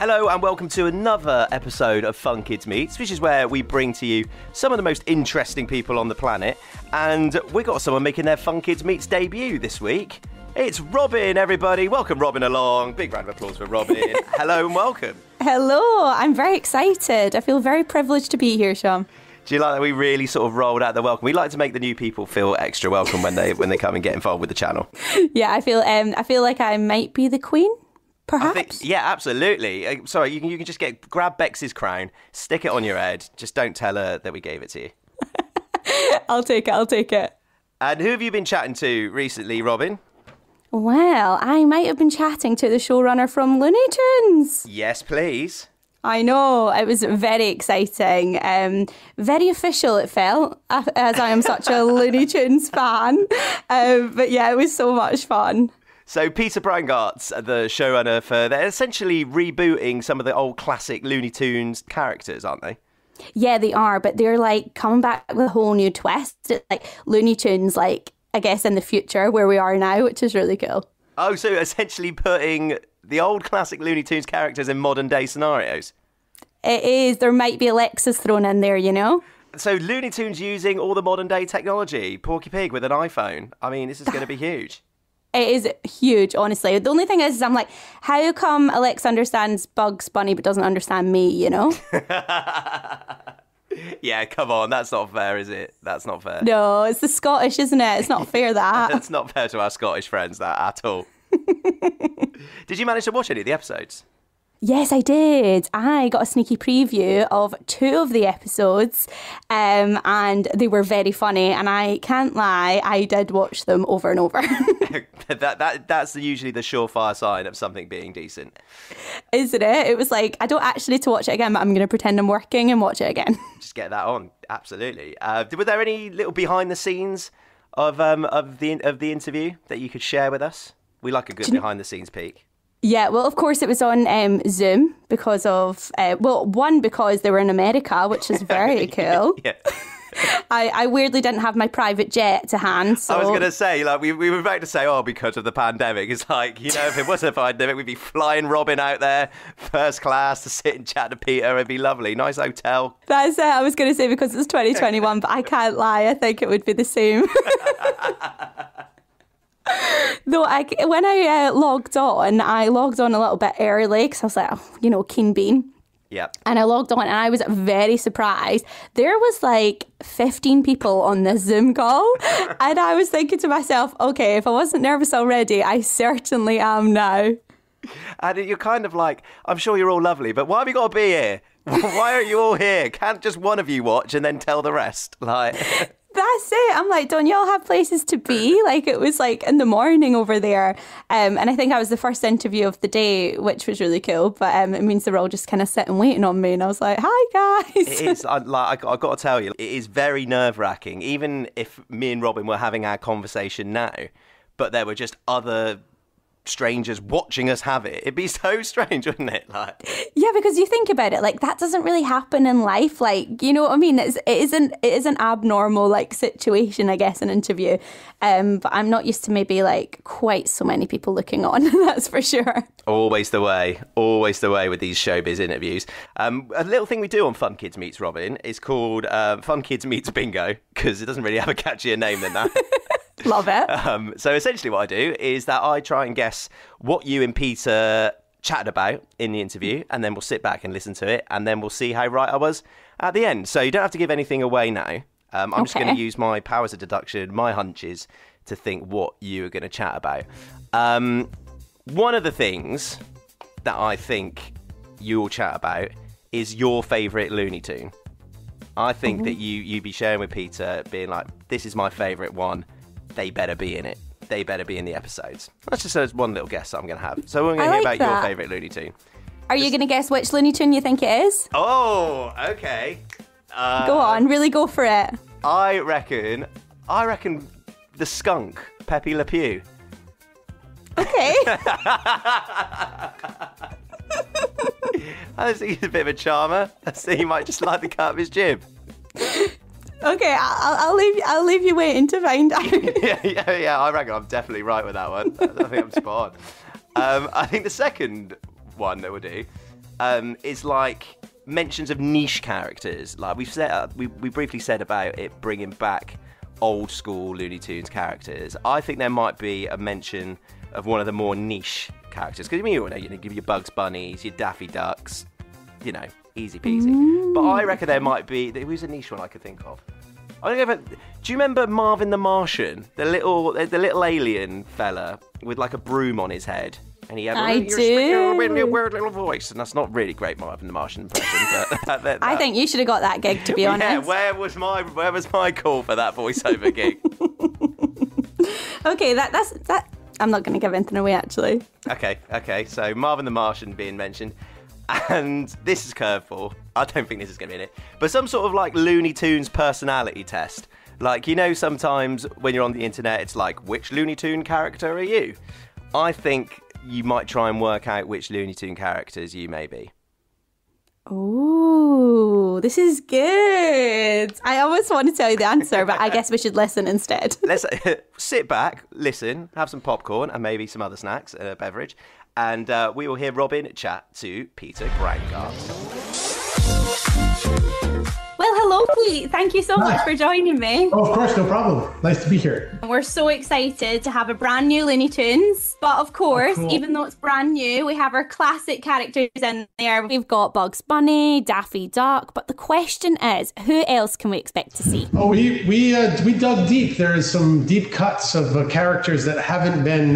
Hello and welcome to another episode of Fun Kids Meets, which is where we bring to you some of the most interesting people on the planet. And we got someone making their Fun Kids Meets debut this week. It's Robin, everybody. Welcome Robin along. Big round of applause for Robin. Hello and welcome. Hello, I'm very excited. I feel very privileged to be here, Sean. Do you like that we really sort of rolled out the welcome? We like to make the new people feel extra welcome when they come and get involved with the channel. Yeah, I feel like I might be the queen, perhaps. Yeah, absolutely. Sorry, you can just grab Bex's crown, stick it on your head. Just don't tell her that we gave it to you. I'll take it. And who have you been chatting to recently, Robin? Well, I might have been chatting to the showrunner from Looney Tunes. Yes, please. I know, it was very exciting. Very official it felt, as I am such a Looney Tunes fan. But yeah, it was so much fun. So Peter Browngart's the showrunner they're essentially rebooting some of the old classic Looney Tunes characters, aren't they? Yeah, they are, but they're like coming back with a whole new twist. It's like Looney Tunes, like, I guess in the future where we are now, which is really cool. Oh, so essentially putting the old classic Looney Tunes characters in modern day scenarios. It is. There might be Alexas thrown in there, you know? So Looney Tunes using all the modern day technology. Porky Pig with an iPhone. I mean, this is going to be huge. It is huge, honestly. The only thing is I'm like, how come Alex understands Bugs Bunny but doesn't understand me, you know? Yeah, come on. That's not fair, is it? That's not fair. No, it's the Scottish, isn't it? It's not fair, that. It's not fair to our Scottish friends, that, at all. Did you manage to watch any of the episodes? Yes, I did. I got a sneaky preview of 2 of the episodes, and they were very funny. And I can't lie, I did watch them over and over. That's usually the surefire sign of something being decent. Isn't it? It was like, I don't actually need to watch it again, but I'm going to pretend I'm working and watch it again. Just get that on. Absolutely. Were there any little behind the scenes of the interview that you could share with us? We like a good behind the scenes peek. Yeah, well, of course, it was on Zoom because of, because they were in America, which is very cool. Yeah. I weirdly didn't have my private jet to hand, so... I was going to say, like, we were about to say, because of the pandemic. It's like, you know, if it wasn't a pandemic, we'd be flying Robin out there, first class, to sit and chat to Peter. It'd be lovely. Nice hotel. That's it. I was going to say because it's 2021, but I can't lie. I think it would be the same. Though when I logged on a little bit early because I was like, keen bean. Yeah. And I logged on and I was very surprised. There was like 15 people on this Zoom call. And I was thinking to myself, okay, if I wasn't nervous already, I certainly am now. And you're kind of like, I'm sure you're all lovely, but why have you got to be here? Why aren't you all here? Can't just one of you watch and then tell the rest? Like... That's it. I'm like, don't y'all have places to be? Like, it was like in the morning over there. And I think I was the first interview of the day, which was really cool. But it means they're all just kind of sitting waiting on me. And I was like, hi, guys. It is, I've got to tell you, it is very nerve-wracking. Even if me and Robin were having our conversation now, but there were just other strangers watching us have it. It'd be so strange, wouldn't it? Like, yeah, because you think about it, like that doesn't really happen in life. Like, you know what I mean? It is an abnormal like situation, I guess, an interview. But I'm not used to maybe like quite so many people looking on. That's for sure. Always the way with these showbiz interviews. A little thing we do on Fun Kids Meets, Robin, is called Fun Kids Meets Bingo, because it doesn't really have a catchier name than that. Love it. So essentially what I do is that I try and guess what you and Peter chatted about in the interview, and then we'll sit back and listen to it, and then we'll see how right I was at the end. So you don't have to give anything away now. I'm just going to use my powers of deduction, my hunches, to think what you are going to chat about. One of the things that I think you'll chat about is your favourite Looney Tune. I think that you be sharing with Peter, being like, this is my favourite one. They better be in it. They better be in the episodes. That's just one little guess that I'm going to have. So we're going to hear about your favourite Looney Tune. Are you going to guess which Looney Tune you think it is? Oh, okay. Go on, really go for it. I reckon the skunk, Pepe Le Pew. Okay. I think he's a bit of a charmer. I think he might just like the cut of his jib. Okay, I'll leave you waiting to find out. yeah. I reckon I'm definitely right with that one. I think I'm spot on. I think the second one that we'll do is like mentions of niche characters. Like we briefly said about it bringing back old school Looney Tunes characters. I think there might be a mention of one of the more niche characters. Because you know, give your Bugs Bunnies, your Daffy Ducks, you know, easy peasy. But I reckon there might be, who's a niche one I could think of? Do you remember Marvin the Martian? The little alien fella with like a broom on his head. And he had a weird little voice. And that's not really great Marvin the Martian impression. But I think you should have got that gig, to be honest. Yeah, where was my call for that voiceover gig? Okay, that's I'm not going to give anything away, actually. Okay. So Marvin the Martian being mentioned. And this is curveball. I don't think this is going to be in it. But some sort of like Looney Tunes personality test. Like, you know, sometimes when you're on the internet, it's like, which Looney Tune character are you? I think you might try and work out which Looney Tune characters you may be. Oh, this is good. I almost want to tell you the answer, but I guess we should listen instead. Let's sit back, listen, have some popcorn and maybe some other snacks and a beverage. And we will hear Robin chat to Peter Browngardt. Well, hello, Pete. Thank you so much for joining me. Oh, of course, no problem. Nice to be here. We're so excited to have a brand new Looney Tunes. But of course, even though it's brand new, we have our classic characters in there. We've got Bugs Bunny, Daffy Duck. But the question is, who else can we expect to see? Oh, we dug deep. There's some deep cuts of characters that haven't been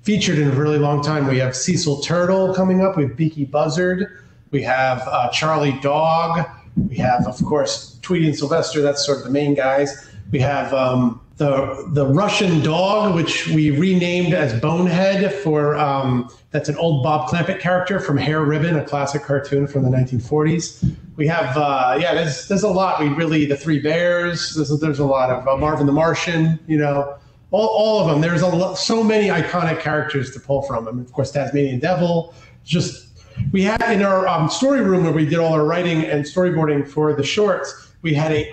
featured in a really long time. We have Cecil Turtle coming up. We have Beaky Buzzard. We have Charlie Dog. We have, of course, Tweety and Sylvester. That's sort of the main guys. We have the Russian dog, which we renamed as Bonehead for, that's an old Bob Clampett character from Hair Ribbon, a classic cartoon from the 1940s. We have, there's a lot. The Three Bears. There's a lot of Marvin the Martian, you know, all of them. There's so many iconic characters to pull from. And of course, Tasmanian Devil. We had in our story room where we did all our writing and storyboarding for the shorts, we had a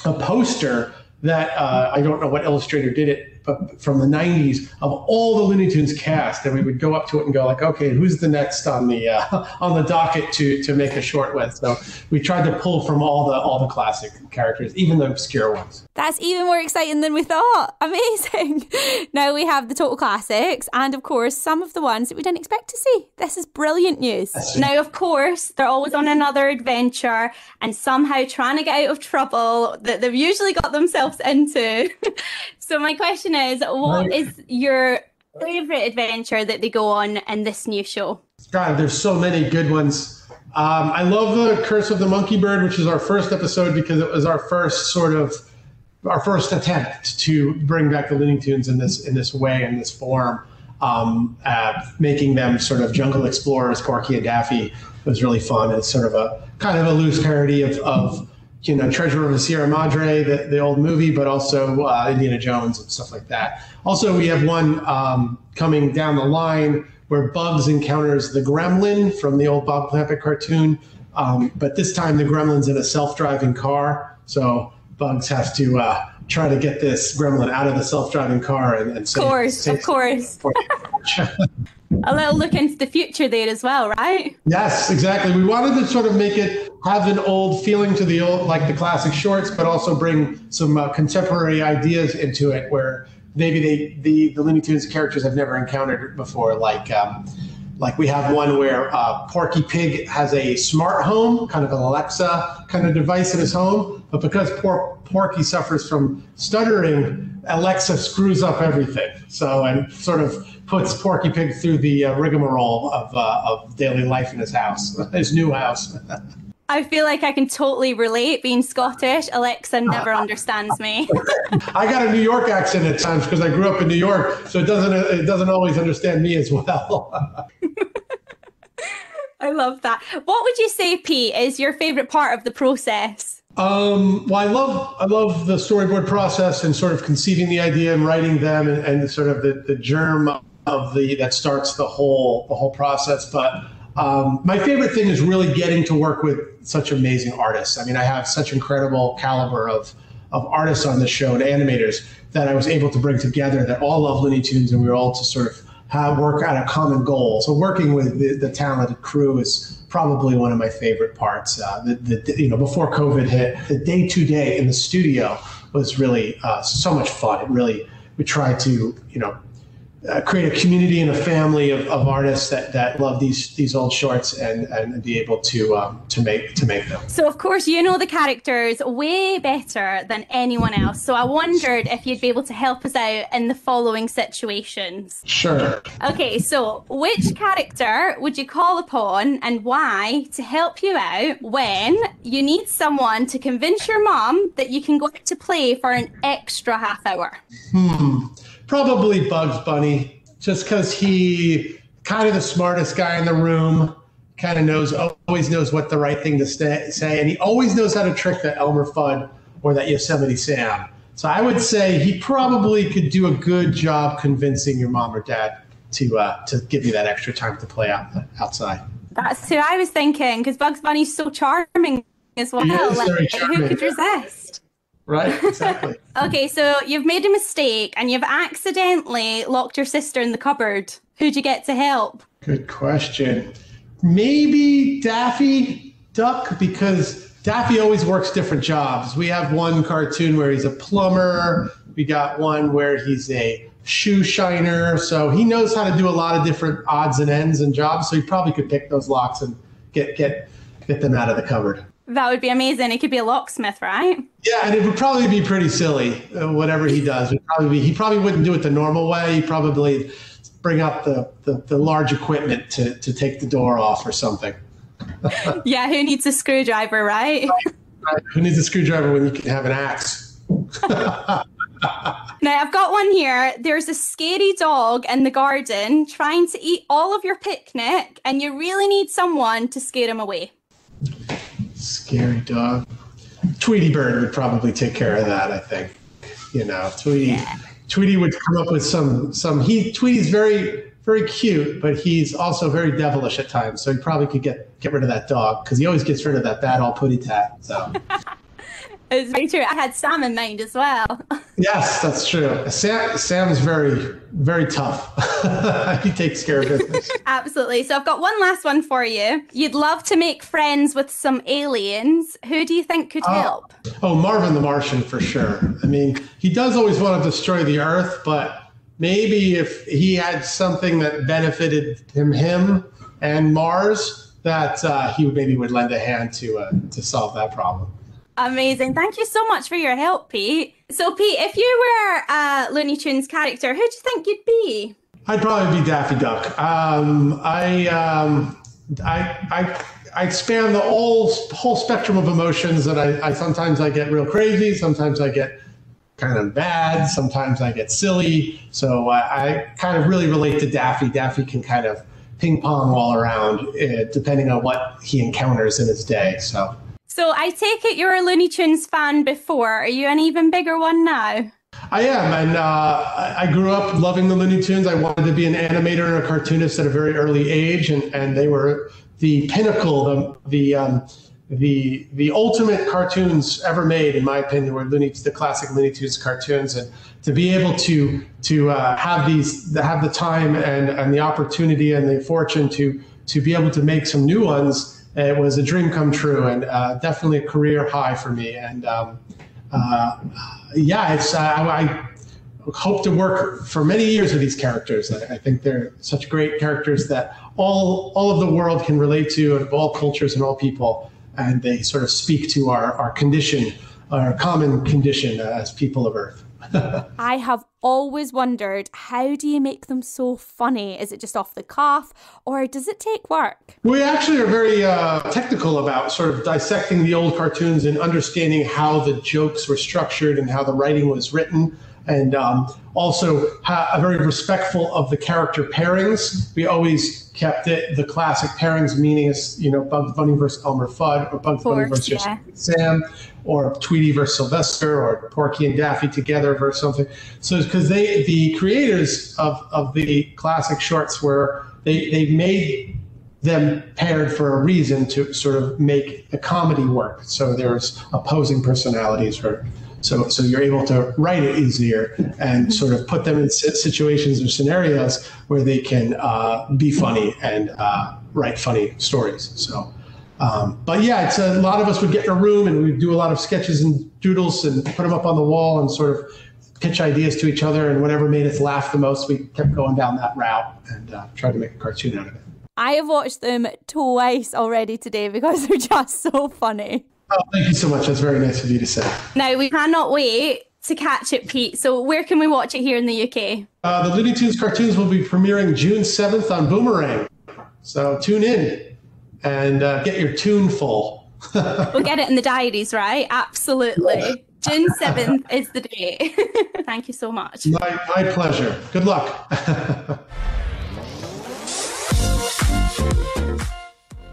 poster that I don't know what illustrator did it, but from the 90s of all the Looney Tunes cast, and we would go up to it and go like, okay, who's the next on the docket to make a short with? So we tried to pull from all the classic characters, even the obscure ones. That's even more exciting than we thought. Amazing. Now we have the total classics and, of course, some of the ones that we didn't expect to see. This is brilliant news. Now, of course, they're always on another adventure and somehow trying to get out of trouble that they've usually got themselves into. So my question is, what is your favourite adventure that they go on in this new show? God, there's so many good ones. I love the Curse of the Monkey Bird, which is our first episode because it was our first attempt to bring back the Looney Tunes in this way, in this form, making them sort of jungle explorers. Porky and Daffy was really fun. It's sort of a kind of a loose parody of Treasure of the Sierra Madre, the old movie, but also Indiana Jones and stuff like that. Also, we have one coming down the line where Bugs encounters the Gremlin from the old Bob Clampett cartoon, but this time the Gremlin's in a self-driving car, so Bugs has to try to get this Gremlin out of the self-driving car and save. Of course. A little look into the future there as well, right? Yes, exactly. We wanted to sort of make it have an old feeling to the old, like the classic shorts, but also bring some contemporary ideas into it where maybe the Looney Tunes characters have never encountered before. Like we have one where Porky Pig has a smart home, kind of an Alexa kind of device in his home, but because Porky suffers from stuttering, Alexa screws up everything. And sort of puts Porky Pig through the rigmarole of daily life in his house, his new house. I feel like I can totally relate. Being Scottish, Alexa never understands me. I got a New York accent at times because I grew up in New York, so it doesn't always understand me as well. I love that. What would you say, Pete, is your favorite part of the process? Well, I love the storyboard process and sort of conceiving the idea and writing them and sort of the germ of that starts the whole process. But my favorite thing is really getting to work with such amazing artists. I mean, I have such incredible caliber of artists on this show and animators that I was able to bring together that all love Looney Tunes, and we were all to sort of work at a common goal. So working with the talented crew is probably one of my favorite parts. Before COVID hit, the day-to-day in the studio was really so much fun. We tried to, create a community and a family of artists that love these old shorts and be able to make them. So of course you know the characters way better than anyone else. So I wondered if you'd be able to help us out in the following situations. Sure. Okay, so which character would you call upon and why to help you out when you need someone to convince your mom that you can go out to play for an extra half hour? Probably Bugs Bunny, just because he kind of the smartest guy in the room, kind of always knows what the right thing to say, and he always knows how to trick that Elmer Fudd or that Yosemite Sam. So I would say he probably could do a good job convincing your mom or dad to give you that extra time to play outside. That's who I was thinking, because Bugs Bunny's so charming as well. Very charming. Who could resist? Right, exactly. Okay, so you've made a mistake and you've accidentally locked your sister in the cupboard. Who'd you get to help? Good question. Maybe Daffy Duck, because Daffy always works different jobs. We have one cartoon where he's a plumber. We got one where he's a shoe shiner. So he knows how to do a lot of different odds and ends and jobs. So he probably could pick those locks and get them out of the cupboard. That would be amazing. It could be a locksmith, right? Yeah, and it would probably be pretty silly, whatever he does. He probably wouldn't do it the normal way. He'd probably bring out the large equipment to take the door off or something. Yeah, who needs a screwdriver, right? Who needs a screwdriver when you can have an axe? Now, I've got one here. There's a scary dog in the garden trying to eat all of your picnic, and you really need someone to scare him away. Scary dog. Tweety Bird would probably take care of that, I think. Tweety would come up with some. Tweety's very, very cute, but he's also very devilish at times. So he probably could get rid of that dog because he always gets rid of that bad old putty tat. So. It's very true. I had Sam in mind as well. Yes, that's true. Sam's very, very tough. He takes care of business. Absolutely. So I've got one last one for you. You'd love to make friends with some aliens. Who do you think could help? Oh, Marvin the Martian for sure. I mean, he does always want to destroy the Earth, but maybe if he had something that benefited him and Mars, that he would lend a hand to solve that problem. Amazing. Thank you so much for your help, Pete. So, Pete, if you were a Looney Tunes character, who do you think you'd be? I'd probably be Daffy Duck. I span the whole spectrum of emotions, and I sometimes I get real crazy, sometimes I get kind of bad, sometimes I get silly. So I kind of really relate to Daffy. Daffy can kind of ping pong all around, depending on what he encounters in his day. So I take it you're a Looney Tunes fan before. Are you an even bigger one now? I am, and I grew up loving the Looney Tunes. I wanted to be an animator and a cartoonist at a very early age, and they were the pinnacle, the ultimate cartoons ever made, in my opinion, were the classic Looney Tunes cartoons. And to be able to have the time and the opportunity and the fortune to be able to make some new ones. It was a dream come true, and definitely a career high for me. And I hope to work for many years with these characters. I think they're such great characters that all of the world can relate to, and all cultures and all people, and they sort of speak to our condition, our common condition as people of Earth. I have always wondered, how do you make them so funny? Is it just off the cuff, or does it take work? We actually are very technical about sort of dissecting the old cartoons and understanding how the jokes were structured and how the writing was written, and also very respectful of the character pairings. We always kept the classic pairings, meaning Bugs Bunny versus Elmer Fudd, or Bugs Bunny versus Sam, or Tweety versus Sylvester, or Porky and Daffy together versus something. So because the creators of the classic shorts they made them paired for a reason, to sort of make the comedy work. So there's opposing personalities So you're able to write it easier and sort of put them in situations or scenarios where they can be funny and write funny stories. So, but yeah, it's a lot of us would get in a room and we'd do a lot of sketches and doodles and put them up on the wall and sort of pitch ideas to each other, and whatever made us laugh the most, we kept going down that route and tried to make a cartoon out of it. I have watched them twice already today because they're just so funny. Oh, thank you so much. That's very nice of you to say. Now, we cannot wait to catch it, Pete. So where can we watch it here in the UK? The Looney Tunes Cartoons will be premiering June 7th on Boomerang. So tune in and get your tune full. We'll get it in the diaries, right? Absolutely. June 7th is the date. Thank you so much. My pleasure. Good luck.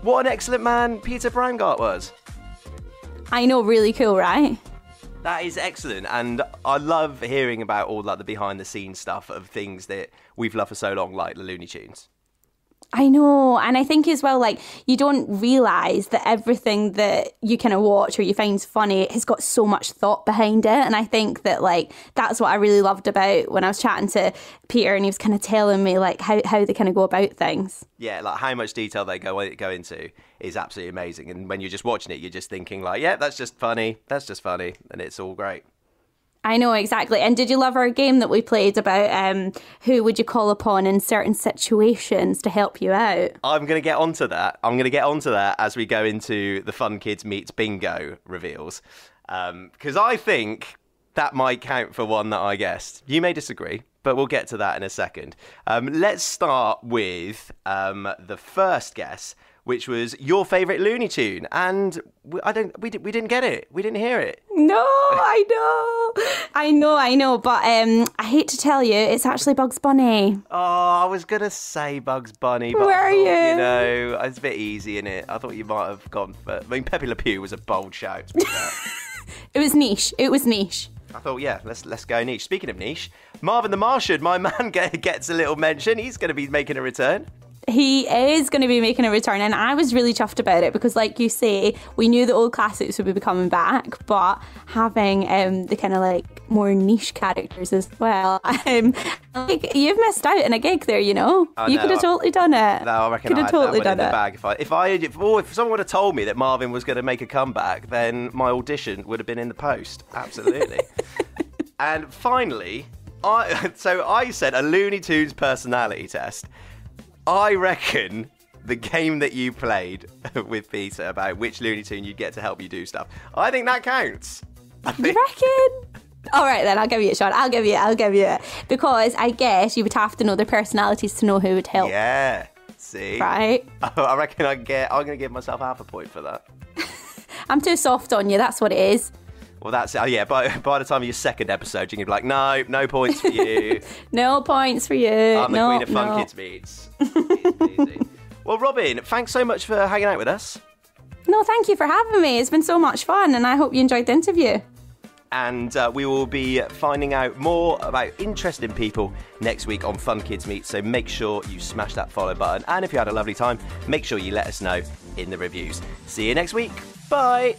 What an excellent man Peter Browngardt was. I know, really cool, right? That is excellent, and I love hearing about all like the behind-the-scenes stuff of things that we've loved for so long, like the Looney Tunes. I know, and I think as well, like, you don't realise that everything that you kind of watch or you find funny has got so much thought behind it, and I think that, like, that's what I really loved about when I was chatting to Peter and he was kind of telling me, like, how they kind of go about things. Yeah, like, how much detail they go into is absolutely amazing, and when you're just watching it, you're just thinking, like, yeah, that's just funny, and it's all great. I know, exactly. And did you love our game that we played about who would you call upon in certain situations to help you out? I'm going to get onto that. As we go into the Fun Kids Meets Bingo reveals. Because I think that might count for one that I guessed. You may disagree, but we'll get to that in a second. Let's start with the first guess, which was your favourite Looney Tune. And we didn't get it. We didn't hear it. No, I know. But I hate to tell you, it's actually Bugs Bunny. Oh, I was going to say Bugs Bunny. But Where are you? You know, it's a bit easy, isn't it? I thought you might have gone for... I mean, Pepe Le Pew was a bold shout. It was niche. I thought, yeah, let's go niche. Speaking of niche, Marvin the Martian, my man, gets a little mention. He's going to be making a return. He is going to be making a return, and I was really chuffed about it because, like you say, we knew the old classics would be coming back, but having the kind of like more niche characters as well. Like, you've missed out on a gig there, you know. You could have totally done it. No, I reckon I had totally that one in the bag. If someone would have told me that Marvin was going to make a comeback, then my audition would have been in the post. Absolutely. And finally, I said a Looney Tunes personality test. I reckon the game that you played with Peter about which Looney Tune you'd get to help you do stuff, I think that counts. You reckon? All right, then, I'll give you a shot. I'll give you it. Because I guess you would have to know their personalities to know who would help. Yeah, see? Right? I reckon I'm going to give myself half a point for that. I'm too soft on you, that's what it is. Well, that's it. Oh, yeah, by the time of your second episode, you're going to be like, no points for you. No points for you. I'm the queen of Fun Kids Meets. Easy. Well, Robin, thanks so much for hanging out with us. No, thank you for having me. It's been so much fun, and I hope you enjoyed the interview. And we will be finding out more about interesting people next week on Fun Kids Meet, so make sure you smash that follow button. And if you had a lovely time, make sure you let us know in the reviews. See you next week. Bye.